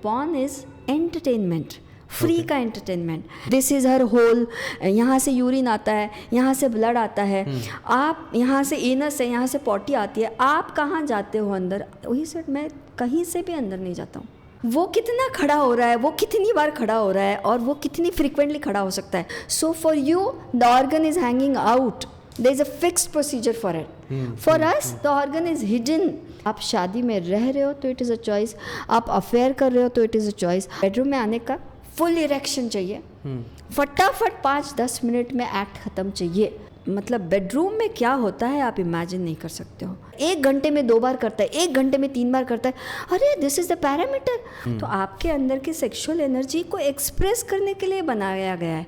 Porn is entertainment, free का entertainment. This is her hole. यहाँ से यूरिन आता है, यहाँ से ब्लड आता है, आप यहाँ से एनस है, यहाँ से पॉटी आती है, आप कहाँ जाते हो अंदर? वही सेट, मैं कहीं से भी अंदर नहीं जाता हूँ. वो कितना खड़ा हो रहा है, वो कितनी बार खड़ा हो रहा है, और वो कितनी फ्रिक्वेंटली खड़ा हो सकता है. So for you the organ is hanging out. There is a fixed procedure for it. For us the organ is hidden. आप शादी में रह रहे हो तो इट इज़ अ चॉइस, आप अफेयर कर रहे हो तो it is a choice. Bedroom में आने का फुल इरेक्शन चाहिए, फटाफट 5-10 मिनट में एक्ट खत्म चाहिए. मतलब बेडरूम में क्या होता है आप इमेजिन नहीं कर सकते हो. 1 घंटे में 2 बार करता है, 1 घंटे में 3 बार करता है. अरे दिस इज द पैरामीटर. तो आपके अंदर की सेक्सुअल एनर्जी को एक्सप्रेस करने के लिए बनाया गया है.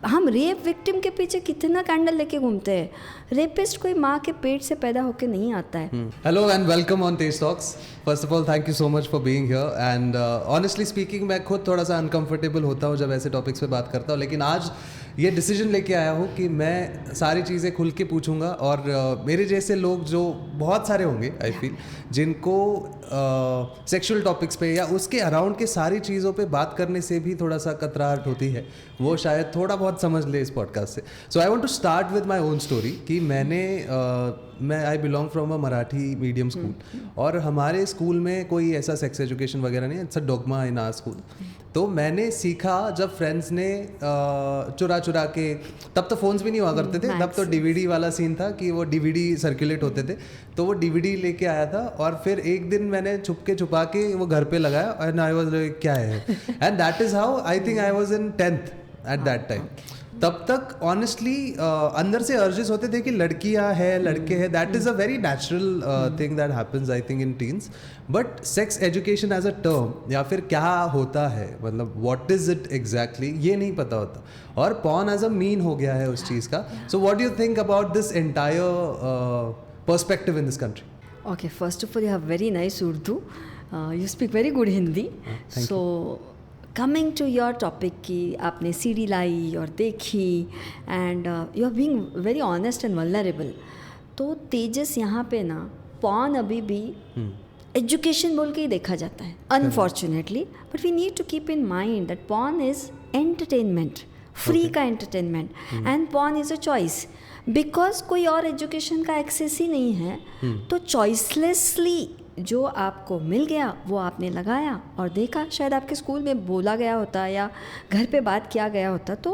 हम रेप विक्टिम के पीछे कितना कैंडल लेके घूमते हैं. रेपिस्ट कोई माँ के पेट से पैदा होके नहीं आता है. Hello and welcome on Tej talks. First of all thank you so much for being here. And honestly speaking मैं खुद थोड़ा सा अनकंफर्टेबल होता हूँ जब ऐसे टॉपिक्स पे बात करता हूँ, लेकिन आज ये डिसीजन लेके आया हूँ कि मैं सारी चीज़ें खुल के पूछूंगा. और मेरे जैसे लोग जो बहुत सारे होंगे आई फील, जिनको सेक्सुअल टॉपिक्स पे या उसके अराउंड के सारी चीज़ों पे बात करने से भी थोड़ा सा कतराहट होती है, वो शायद थोड़ा बहुत समझ ले इस पॉडकास्ट से. So I want to start with my own story कि मैं I belong from a Marathi medium school, और हमारे स्कूल में कोई ऐसा सेक्स एजुकेशन वगैरह नहीं. It's a dogma in our school. तो मैंने सीखा जब फ्रेंड्स ने चुरा के, तब तो फोन्स भी नहीं हुआ करते थे, तब तो डीवीडी वाला सीन था कि वो डीवीडी सर्कुलेट होते थे. तो वो डीवीडी लेके आया था, और फिर एक दिन मैंने छुपा के वो घर पे लगाया, एंड आई वाज लाइक क्या है. And that is how I think I was in 10th at that time. तब तक ऑनेस्टली अंदर से अर्जेस होते थे कि लड़कियां हैं, लड़के हैं. That is a very natural thing that happens I think in teens. But sex education as a term, या फिर क्या होता है, मतलब व्हाट इज इट एग्जैक्टली, ये नहीं पता होता. और पॉर्न एज अ मीन हो गया है उस चीज़ का. So what do you think about this entire perspective in this country? Okay, first of all you have very nice Urdu, you speak very good Hindi. So coming to your topic कि आपने CD लाई और देखी, and you are being very honest and vulnerable. तो तेजस यहाँ पे ना porn अभी भी एजुकेशन बोल के ही देखा जाता है unfortunately. But we need to keep in mind that porn is entertainment, free का entertainment, and porn is a choice. Because कोई और एजुकेशन का एक्सेस ही नहीं है, तो चॉइसलेसली जो आपको मिल गया वो आपने लगाया और देखा. शायद आपके स्कूल में बोला गया होता या घर पे बात किया गया होता, तो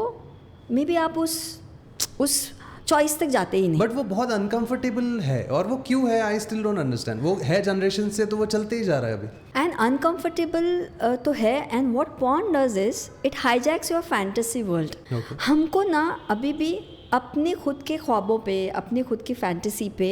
मे बी आप उस चॉइस तक जाते ही नहीं. बट वो बहुत अनकंफर्टेबल है, और वो क्यों है आई स्टिल डोंट अंडरस्टैंड. वो है जनरेशन से, तो वो चलते ही जा रहा है अभी. एंड अनकंफर्टेबल तो है. And what porn does is it hijacks your fantasy world. हमको ना अभी भी अपने खुद के ख्वाबों पे, अपनी खुद की फैंटेसी पे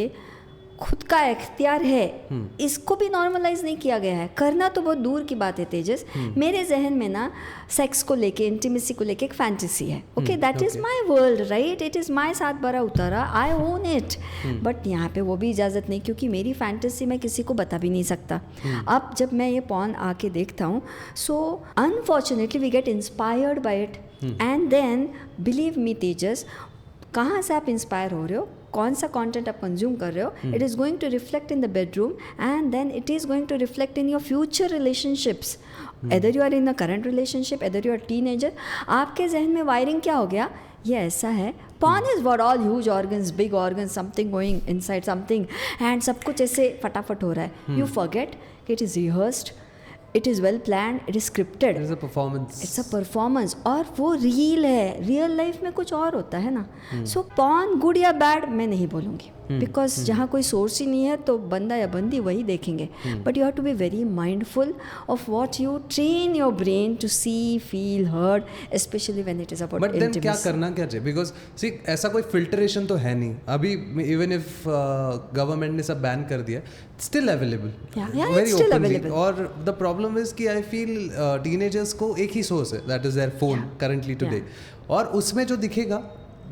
खुद का इख्तियार है, इसको भी नॉर्मलाइज नहीं किया गया है. करना तो बहुत दूर की बात है तेजस. मेरे जहन में ना सेक्स को लेके, इंटीमेसी को लेके एक फैंटेसी है. Okay, that is my world, right. It is my साथ बरा उतारा, आई ओन इट. बट यहाँ पे वो भी इजाज़त नहीं, क्योंकि मेरी फैंटेसी मैं किसी को बता भी नहीं सकता. अब जब मैं ये पॉर्न आके देखता हूँ, so unfortunately we get inspired by it. And then believe me Tejas, कहाँ से आप इंस्पायर हो रहे हो, कौन सा कंटेंट आप कंज्यूम कर रहे हो, it is going to reflect in the bedroom, and then it is going to reflect in your future relationships. Either you are in a current relationship, either you are teenager. आपके जहन में wiring क्या हो गया, ये ऐसा है. Porn is what all huge organs, big organs, something going inside something, and सब कुछ ऐसे फटाफट हो रहा है. You forget it is rehearsed, it is well plan, it is scripted, it's a performance. और वो रियल है. रियल लाइफ में कुछ और होता है ना. सो पॉर्न गुड या बैड मैं नहीं बोलूँगी, बिकॉज जहाँ कोई सोर्स ही नहीं है तो बंदा या बंदी वही देखेंगे. But you have to be very mindful of what you train your brain to see, feel, heard, specially when it is about intimacy. But then क्या करना क्या चाहिए, बिकॉज सी ऐसा कोई फिल्टरेशन तो है नहीं अभी. इवन इफ गवर्नमेंट ने सब बैन कर दिया, स्टिल अवेलेबल, वेरी ओपनली. और द प्रॉब्लम इज कि आई फील टीनेजर्स को एक ही सोर्स है, that is their phone currently today, और उसमें जो दिखेगा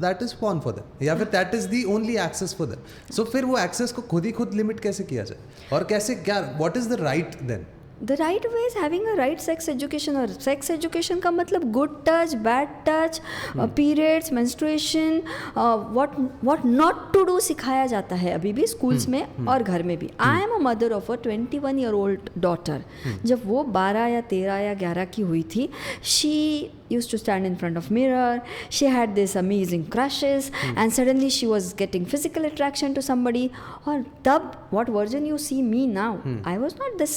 that is porn for them, या फिर that is the only access for them. So फिर वो एक्सेस को खुद लिमिट कैसे किया जाए, और कैसे, क्या, what is the right then? The right way is having a right sex education. और सेक्स एजुकेशन का मतलब good touch, bad touch, periods, menstruation, what not to do सिखाया जाता है अभी भी स्कूल्स में और घर में भी. आई am a mother of a 21-year-old daughter. जब वो 12 या 13 या 11 की हुई थी, she used to stand in front of mirror, she had this amazing crushes, and suddenly she was getting physical attraction to somebody. और तब what version you see me now, I was not this,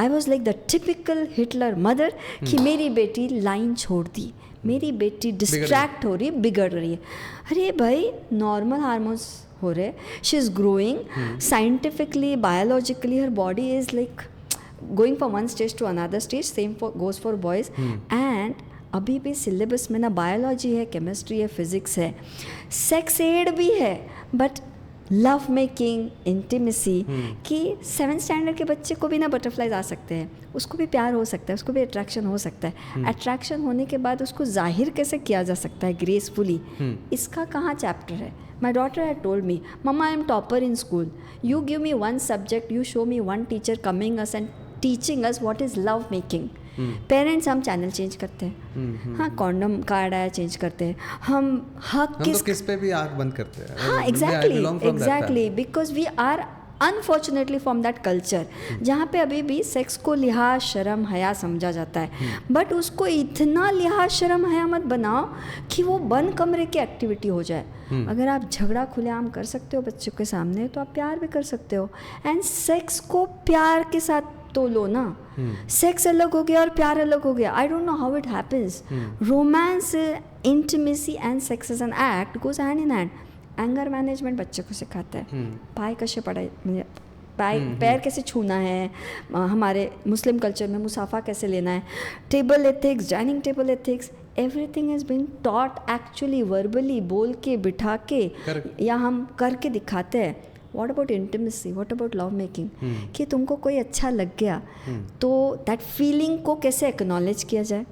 I was like the typical Hitler mother कि मेरी बेटी line छोड़ दी, मेरी बेटी distract हो रही है, बिगड़ रही है. अरे भाई नॉर्मल हार्मोन्स हो रहे, she is growing scientifically, biologically, her body is like going from one stage to another stage. Same goes for boys. And अभी भी सिलेबस में ना बायोलॉजी है, केमिस्ट्री है, फिज़िक्स है, सेक्स एड भी है, बट लव मेकिंग, इंटीमेसी कि 7th स्टैंडर्ड के बच्चे को भी ना बटरफ्लाइज आ सकते हैं, उसको भी प्यार हो सकता है, उसको भी अट्रैक्शन हो सकता है. अट्रैक्शन होने के बाद उसको जाहिर कैसे किया जा सकता है ग्रेसफुली, इसका कहाँ चैप्टर है. My daughter had told me, Mama, I am topper in school. You give me one subject, you show me one teacher coming us and teaching us what is love making. Parents हम channel change करते हैं, हाँ condom card आया change करते हैं, हम हक किस पे भी आँख बंद करते हैं. हाँ exactly because we are unfortunately from that culture जहाँ पे अभी भी सेक्स को लिहाज, शर्म, हया समझा जाता है. बट उसको इतना लिहाज, शर्म, हया मत बनाओ कि वो बंद कमरे की एक्टिविटी हो जाए. अगर आप झगड़ा खुलेआम कर सकते हो बच्चों के सामने तो आप प्यार भी कर सकते हो. एंड सेक्स को प्यार के साथ तो लो ना. सेक्स अलग हो गया और प्यार अलग हो गया. I don't know how it happens. Romance, intimacy and sex as an act goes hand in hand. Anger management बच्चे को सिखाता है, पाय कसे पढ़ाई, पैर कैसे छूना है, हमारे मुस्लिम कल्चर में मुसाफा कैसे लेना है, table ethics, dining table ethics, everything is being taught actually verbally, बोल के, बिठा के, या हम करके दिखाते हैं. What about intimacy, what about love making, कि तुमको कोई अच्छा लग गया तो दैट फीलिंग को कैसे एक्नॉलेज किया जाए,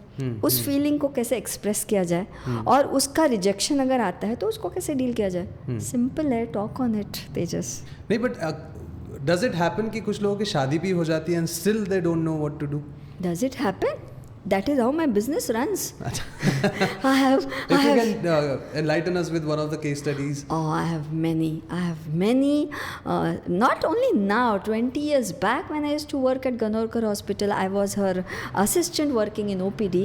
उस फीलिंग को कैसे एक्सप्रेस किया जाए, और उसका रिजेक्शन अगर आता है तो उसको कैसे डील किया जाए. सिंपल है, टॉक ऑन इट तेजस. नहीं बट डज इट हैपन कि कुछ लोगों की शादी भी हो जाती है and still they don't know what to do? Does it happen? That is how my business runs. I have. If you can enlighten us with one of the case studies. Oh, I have many. Not only now. 20 years back, when I used to work at Ganorkar Hospital, I was her assistant working in OPD,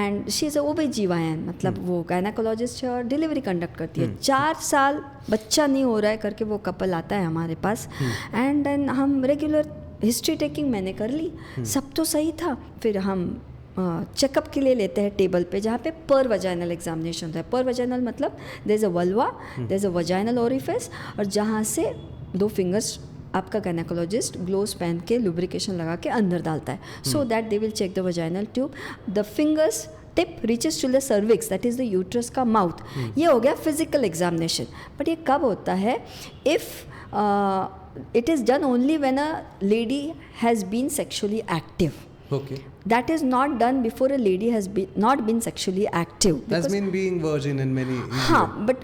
and she is a OB-GYN. मतलब वो gynecologist है और delivery conduct करती है. 4 साल बच्चा नहीं हो रहा है करके वो कपल आता है हमारे पास, एंड देन हम रेगुलर हिस्ट्री टेकिंग मैंने कर ली, सब तो सही था. फिर हम चेकअप के लिए लेते हैं टेबल पे, जहाँ पे पर वजाइनल एग्जामिनेशन होता है. पर वजाइनल मतलब there is a vulva, there is a vaginal orifice, और जहाँ से 2 फिंगर्स आपका गायनेकोलॉजिस्ट ग्लोव्स पहन के लुब्रिकेशन लगा के अंदर डालता है, so that they will check the vaginal tube. The fingers tip reaches to the cervix, that is the uterus का माउथ. ये हो गया फिजिकल एग्जामिनेशन. बट ये कब होता है? If it is done only when a lady has been sexually active. Okay. That is not done before a lady has not been sexually active. That's mean being virgin in many. हाँ, but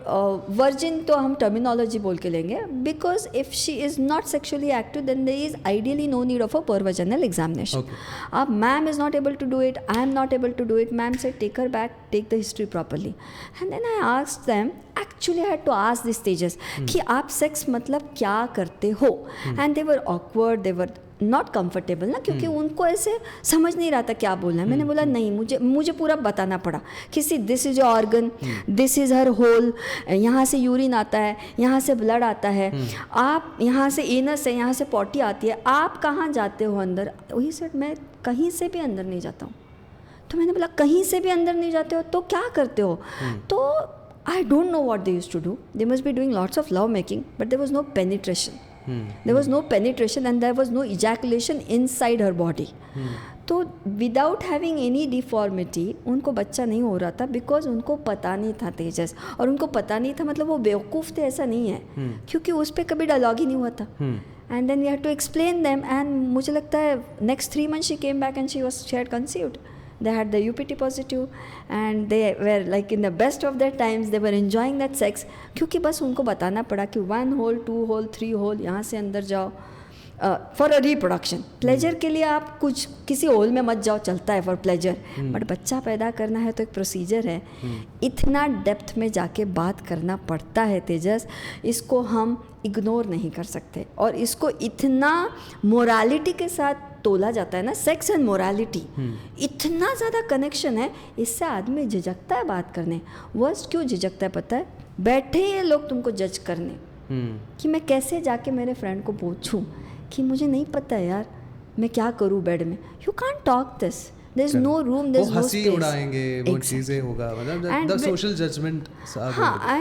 virgin तो हम terminology बोल के लेंगे, because if she is not sexually active, then there is ideally no need of a pervaginal examination. Okay. अब ma'am is not able to do it, I am not able to do it. Ma'am said take her back, take the history properly. And then I asked them, actually I had to ask these stages कि आप sex मतलब क्या करते हो? And they were awkward, they were not comfortable ना, क्योंकि उनको ऐसे समझ नहीं रहा था क्या बोलना है. मैंने बोला नहीं, मुझे पूरा बताना पड़ा किसी, this is your organ, this is her hole, यहाँ से यूरिन आता है, यहाँ से ब्लड आता है, आप यहाँ से एनस है, यहाँ से पॉटी आती है, आप कहाँ जाते हो अंदर? वही सेट, मैं कहीं से भी अंदर नहीं जाता हूँ. तो मैंने बोला कहीं से भी अंदर नहीं जाते हो तो क्या करते हो? तो I don't know what they used to do. They must be doing lots of love making, but there was no penetration. There was no penetration and there was no ejaculation inside her body. तो without having any deformity उनको बच्चा नहीं हो रहा था, because उनको पता नहीं था तेजस. और उनको पता नहीं था मतलब वो बेवकूफ़ थे ऐसा नहीं है, क्योंकि उस पर कभी डायलॉग ही नहीं हुआ था. And then we had to explain them, and मुझे लगता है next 3 months she came back and she had conceived. They had the UPT positive and they were like in the best of their times, they were enjoying that sex. क्योंकि बस उनको बताना पड़ा कि 1 hole, 2 hole, 3 hole, यहाँ से अंदर जाओ. फॉर अ रिप्रोडक्शन, प्लेजर के लिए आप कुछ किसी होल में मत जाओ, चलता है फॉर प्लेजर, बट बच्चा पैदा करना है तो एक प्रोसीजर है, इतना डेप्थ में जाके बात करना पड़ता है तेजस, इसको हम इग्नोर नहीं कर सकते, और इसको इतना मोरालिटी के साथ तोला जाता है ना, सेक्स एंड मोरालिटी, इतना ज़्यादा कनेक्शन है, इससे आदमी झिझकता है बात करने। वर्स्ट क्यों झिझकता है पता है? बैठे ये लोग तुमको जज करने कि मैं कैसे जाके मेरे फ्रेंड को पूछूं कि मुझे नहीं पता यार मैं क्या करूं बेड में। You can't talk this, there is no room, there is no space, हंसी उड़ाएंगे, वो चीजें होगा, मतलब द सोशल जजमेंट। हाँ,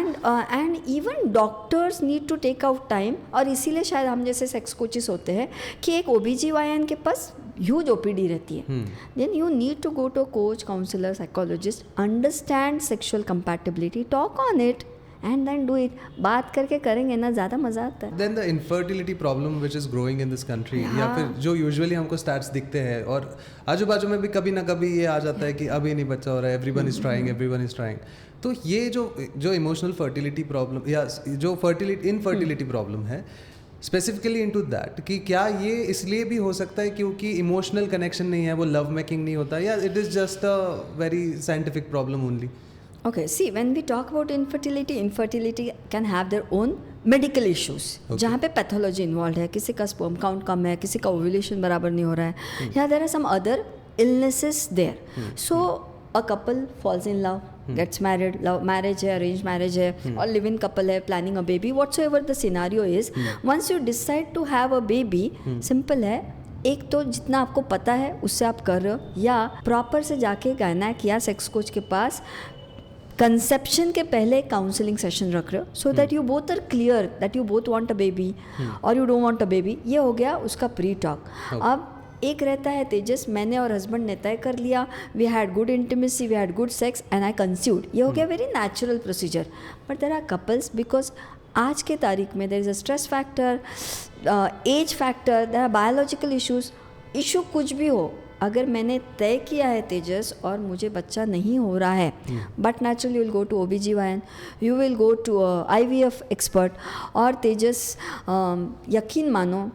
and even doctors need to take out time, और इसीलिए शायद हम जैसे सेक्स कोचेस होते हैं कि एक OBGYN के पास ह्यूज OPD रहती है, then you need to go to coach, counsellor, psychologist, understand sexual compatibility, talk on it and then do it. बात करके करेंगे ना, ज़्यादा मज़ा आता है। Then the infertility problem which is growing in this country, या फिर जो यूजुअली हमको स्टैट्स दिखते हैं, और आजू बाजू में भी कभी ना कभी ये आ जाता है कि अभी नहीं बच्चा हो रहा है, everyone is trying, everyone is trying. तो ये जो इमोशनल फर्टिलिटी प्रॉब्लम या जो इनफर्टिलिटी प्रॉब्लम है, स्पेसिफिकली इनटू दैट, कि क्या ये इसलिए भी हो सकता है क्योंकि इमोशनल कनेक्शन नहीं है, वो लव मेकिंग नहीं होता, या it is just a very scientific problem only? Okay, see, when we talk about infertility can have their own medical issues, जहाँ पे पैथोलॉजी इन्वॉल्व है, किसी का स्पर्म काउंट कम है, किसी का ओव्यूलेशन बराबर नहीं हो रहा है, या there are some other illnesses there. So a couple falls in love, gets married, love marriage है, अरेंज मैरिज है, और लिव इन कपल है, planning a baby, whatsoever the scenario is, once you decide to have a baby, simple है, एक तो जितना आपको पता है उससे आप कर रहे हो, या प्रॉपर से जाके गायनेक या सेक्स कोच के पास कंसेप्शन के पहले काउंसलिंग सेशन रख रहे हो, so that you both are clear that you both want a baby और you don't want a baby. ये हो गया उसका प्री टॉक। अब एक रहता है तेजस, मैंने और हस्बैंड ने तय कर लिया, we had good intimacy, we had good sex and I conceived, ये हो गया very natural procedure. But there are couples, because आज के तारीख में there is a stress factor, age factor, there are biological issue कुछ भी हो, अगर मैंने तय किया है तेजस और मुझे बच्चा नहीं हो रहा है, but naturally you will go to OBGYN, you will go to IVF expert, और तेजस यकीन मानो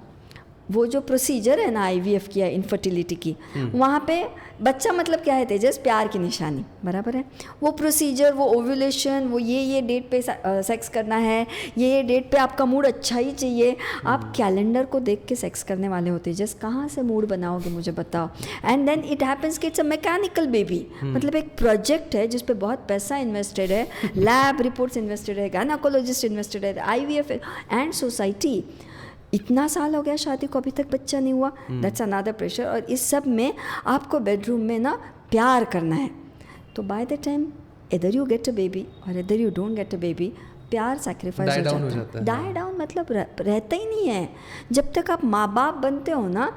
वो जो प्रोसीजर है ना IVF की या इनफर्टिलिटी की, वहाँ पे बच्चा मतलब क्या है तेजस? प्यार की निशानी, बराबर है। वो प्रोसीजर, वो ओव्यूलेशन, वो ये डेट पे सेक्स करना है, ये डेट पे आपका मूड अच्छा ही चाहिए, आप कैलेंडर को देख के सेक्स करने वाले हो तेजस, कहाँ से मूड बनाओगे मुझे बताओ। एंड देन इट हैपन्स कि इट्स अ मैकेनिकल बेबी, मतलब एक प्रोजेक्ट है जिस पे बहुत पैसा इन्वेस्टेड है, लैब रिपोर्ट्स इन्वेस्टेड है, गायनेकोलॉजिस्ट इन्वेस्टेड है, IVF एंड सोसाइटी। इतना साल हो गया शादी को, अभी तक बच्चा नहीं हुआ, दैट्स अनदर प्रेशर। और इस सब में आपको बेडरूम में ना प्यार करना है, तो बाय द टाइम इधर यू गेट अ बेबी और इधर you don't get a baby, प्यार सैक्रिफाइस हो जाता है। डाई डाउन मतलब रहता ही नहीं है। जब तक आप माँ बाप बनते हो ना,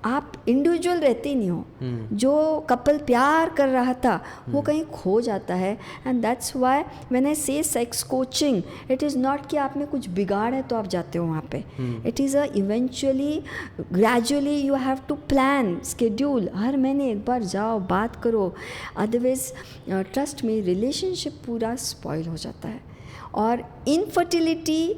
आप इंडिविजुअल रहते ही नहीं हो। जो कपल प्यार कर रहा था वो कहीं खो जाता है। And that's why when I say sex coaching, it is not कि आप में कुछ बिगाड़ है तो आप जाते हो वहाँ पे। It is a eventually gradually you have to plan schedule, हर महीने एक बार जाओ, बात करो, अदरवाइज ट्रस्ट में रिलेशनशिप पूरा स्पॉइल हो जाता है। और इनफर्टिलिटी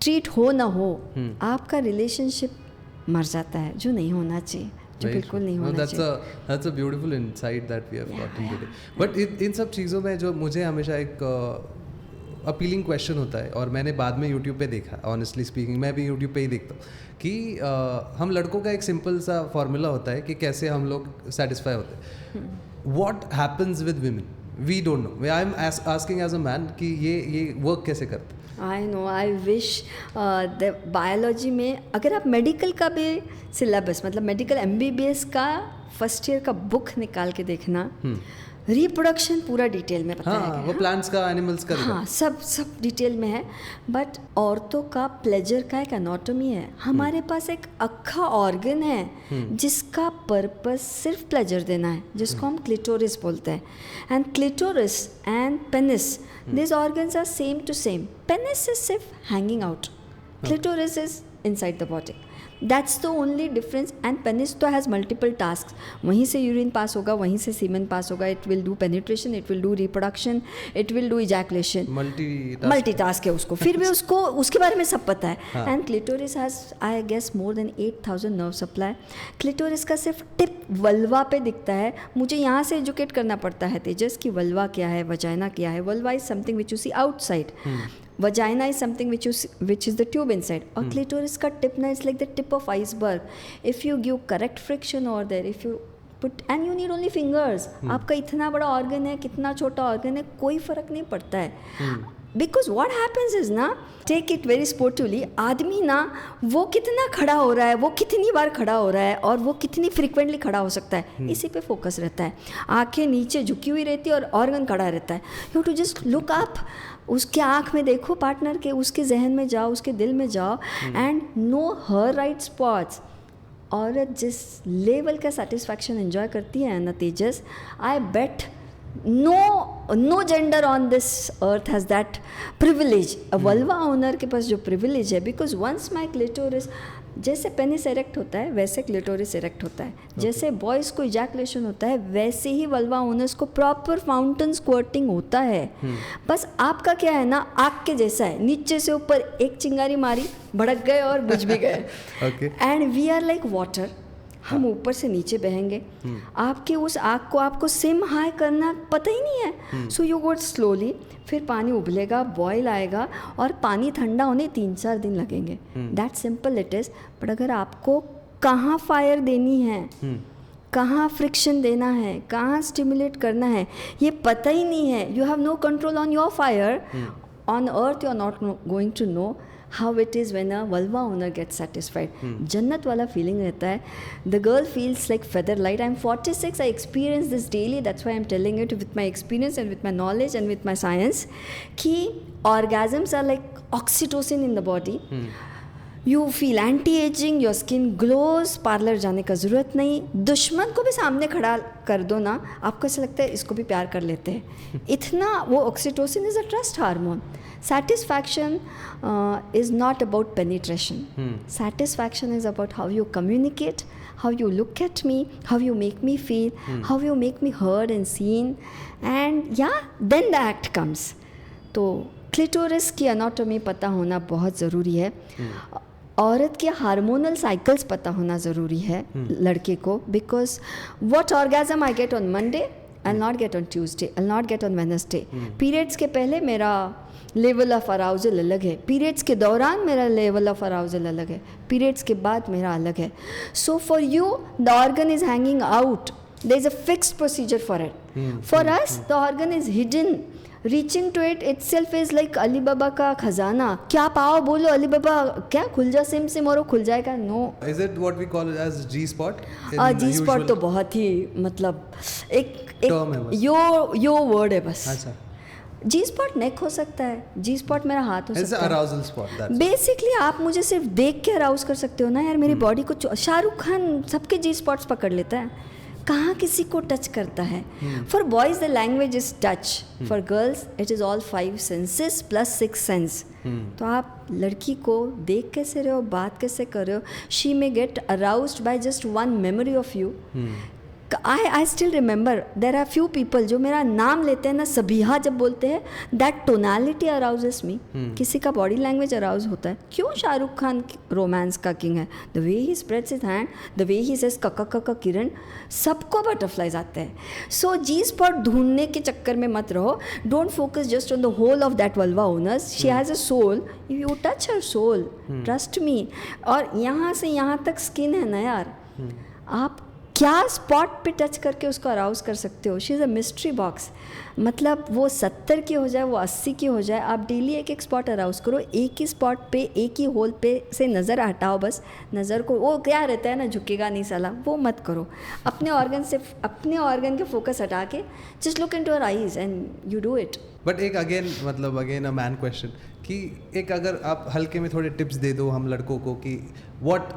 ट्रीट हो ना हो, आपका रिलेशनशिप मर जाता है, जो नहीं होना चाहिए, जो बिल्कुल नहीं होना चाहिए। That's a beautiful insight that we have gotten today. But इन सब चीज़ों में जो मुझे हमेशा एक अपीलिंग क्वेश्चन होता है, और मैंने बाद में यूट्यूब पे देखा, ऑनेस्टली स्पीकिंग मैं भी यूट्यूब पे ही देखता हूँ, कि हम लड़कों का एक सिंपल सा फॉर्मूला होता है कि कैसे हम लोग सेटिस्फाई होते हैं। What happens with women? We don't know. I am asking as a man कि ये वर्क कैसे करते हैं? I know, I wish the biology में अगर आप मेडिकल का भी सिलेबस, मतलब मेडिकल MBBS का फर्स्ट ईयर का बुक निकाल के देखना, रिप्रोडक्शन पूरा डिटेल में बताया गया है। वो प्लांट्स का, एनिमल्स का, हाँ, सब डिटेल में है। बट औरतों का प्लेजर का एक एनाटॉमी है, हमारे पास एक अक्खा ऑर्गन है जिसका पर्पस सिर्फ प्लेजर देना है, जिसको हम क्लिटोरिस बोलते हैं। And clitoris and penis, these organs are same to same. Penis is सिर्फ hanging out, clitoris is inside the body. That's the only difference. And penis तो हैज़ मल्टीपल टास्क. वहीं से यूरिन पास होगा, वहीं से सीमेन पास होगा. It will do penetration, it will do reproduction, it will do ejaculation. Multitask है उसको. फिर भी उसको उसके बारे में सब पता है. And clitoris has I guess more than 8,000 nerve supply. Clitoris का सिर्फ टिप वल्वा पे दिखता है. मुझे यहाँ से एजुकेट करना पड़ता है तेजस कि वल्वा क्या है, वजाइना क्या है. Vulva is something which you see outside. Vagina is something which is the tube inside. और clitoris का tip ना is like the tip of iceberg. If you give correct friction over there, if you put and you need only fingers. आपका इतना बड़ा organ है, कितना छोटा organ है, कोई फर्क नहीं पड़ता है. Because what happens is ना, take it very sportively, आदमी ना वो कितना खड़ा हो रहा है, वो कितनी बार खड़ा हो रहा है और वो कितनी फ्रिक्वेंटली खड़ा हो सकता है, इसी पे फोकस रहता है. आंखें नीचे झुकी हुई रहती है और ऑर्गन खड़ा रहता है. You too just look up. उसके आँख में देखो पार्टनर के, उसके जहन में जाओ, उसके दिल में जाओ and know her right spots. औरत जिस लेवल का सेटिस्फैक्शन एंजॉय करती है ना तेजस, आई बेट no gender on this earth has that privilege. A vulva owner के पास जो privilege है, because once my clitoris, जैसे पेनिस एरेक्ट होता है वैसे क्लिटोरिस एरेक्ट होता है. जैसे बॉयज़ को इजैकुलेशन होता है वैसे ही वल्वा ओनर्स को प्रॉपर फाउंटेन स्क्वर्टिंग होता है. बस आपका क्या है ना, आग के जैसा है, नीचे से ऊपर एक चिंगारी मारी, भड़क गए और बुझ भी गए. And we are like water. हम ऊपर से नीचे बहेंगे. आपके उस आग को आपको सिम हाई करना पता ही नहीं है. So you go slowly. फिर पानी उबलेगा, बॉयल आएगा और पानी ठंडा होने 3-4 दिन लगेंगे. That simple it is. But अगर आपको कहाँ फायर देनी है, कहाँ फ्रिक्शन देना है, कहाँ स्टिमुलेट करना है, ये पता ही नहीं है, you have no control on your fire. On earth you are not going to know how it is when a vulva owner gets satisfied. जन्नत वाला feeling रहता है. The girl feels like feather light. I'm 46. I experience this daily. That's why I'm telling it with my experience and with my knowledge and with my science. कि orgasms are like oxytocin in the body. You feel anti-aging, your skin glows, parlour जाने का ज़रूरत नहीं. दुश्मन को भी सामने खड़ा कर दो ना, आपको ऐसा लगता है इसको भी प्यार कर लेते हैं. इतना वो oxytocin is a trust hormone. Satisfaction is not about penetration. Satisfaction is about how you communicate, how you look at me, how you make me feel, how you make me heard and seen, and yeah, then the act comes. तो clitoris की anatomy पता होना बहुत ज़रूरी है. औरत के hormonal cycles पता होना ज़रूरी है लड़के को. Because what orgasm I get on Monday, I will not get on Tuesday, I will not get on Wednesday. Periods के पहले मेरा लेवल ऑफ अराउजल अलग है, पीरियड्स के दौरान मेरा लेवल ऑफ अराउजल अलग है, पीरियड्स के बाद मेरा अलग है. So for you the organ is hanging out, there is a fixed procedure for it. For us the organ is hidden. Reaching to it itself is like Ali Baba का खजाना. क्या पाओ बोलो अली बाबा, क्या खुल जा सिम सिम और खुल जाएगा. No. Is it what we call as G spot? G spot तो बहुत ही मतलब एक यो वर्ड है बस. अच्छा. जी स्पॉट नेक हो सकता है, जी स्पॉट मेरा हाथ हो सकता है. अराउजल स्पॉट बेसिकली आप मुझे सिर्फ देख के अराउज कर सकते हो ना यार. मेरी बॉडी को शाहरुख खान सबके जी स्पॉट्स पकड़ लेता है, कहाँ किसी को टच करता है. For boys the language is touch, for girls it is all 5 senses plus 6 sense. तो आप लड़की को देख कैसे रहे हो, बात कैसे कर रहे हो. She may gate aroused by just one memory of you. I still remember there are few people जो मेरा नाम लेते हैं ना, सबिहा जब बोलते हैं, that tonality arouses me. किसी का बॉडी लैंग्वेज अराउज होता है. क्यों? शाहरुख खान रोमांस का किंग है. The way he spreads his hand, the way he says कका कका किरण, सबको बटरफ्लाइज आते हैं. सो जी स्पॉट ढूंढने के चक्कर में मत रहो. Don't focus just on the hole of that vulva owners. She has a soul. If you touch her soul, trust me. और यहाँ से यहाँ तक स्किन है ना यार, आप क्या स्पॉट पे टच करके उसको अराउज कर सकते हो. She is a mystery box. मतलब वो 70 की हो जाए, वो 80 की हो जाए, आप डेली एक एक स्पॉट अराउज करो. एक ही स्पॉट पे, एक ही होल पे से नज़र हटाओ. बस नज़र को, वो क्या रहता है ना, झुकेगा नहीं साला, वो मत करो. अपने ऑर्गन से, अपने ऑर्गन के फोकस हटा के just look into your eyes and you do it. But एक अगेन अ मैन क्वेश्चन कि एक अगर आप हल्के में थोड़े टिप्स दे दो हम लड़कों को कि व्हाट